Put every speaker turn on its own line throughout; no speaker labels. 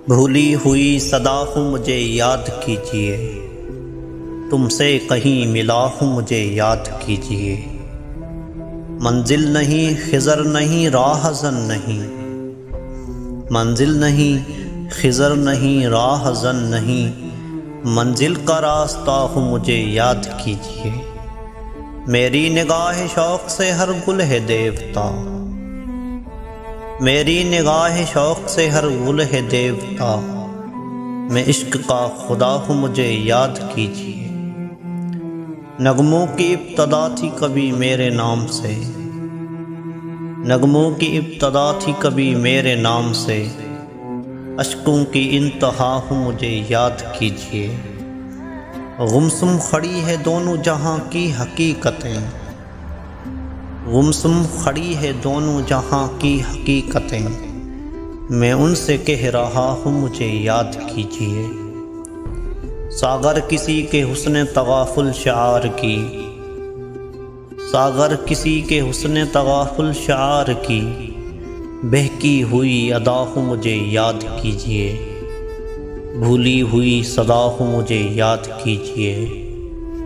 بھولی ہوئی صدا ہوں مجھے یاد کیجیے، تم سے کہیں ملا ہوں مجھے یاد کیجیے۔ منزل نہیں خضر نہیں راہ زن نہیں، منزل نہیں خضر نہیں راہ زن نہیں، منزل کا راستہ ہوں مجھے یاد کیجیے۔ میری نگاہ شوق سے ہر گل ہے دیوتا، میری نگاہ شوق سے ہر گل ہے دیوتا، میں عشق کا خدا ہوں مجھے یاد کیجیے۔ نغموں کی ابتدا تھی کبھی میرے نام سے، نغموں کی ابتدا تھی کبھی میرے نام سے، اشکوں کی انتہا ہوں مجھے یاد کیجیے۔ گمسم کھڑی ہے دونوں جہاں کی حقیقتیں، گمسم کھڑی ہے دونوں جہاں کی حقیقتیں، میں ان سے کہہ رہا ہوں مجھے یاد کیجیے۔ ساغر کسی کے حسن تغافل شعار کی، ساغر کسی کے حسن تغافل شعار کی، بہکی ہوئی ادا ہوں مجھے یاد کیجیے۔ بھولی ہوئی صدا ہوں مجھے یاد کیجیے،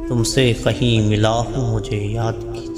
تم سے کہیں ملا ہوں مجھے یاد کیجیے۔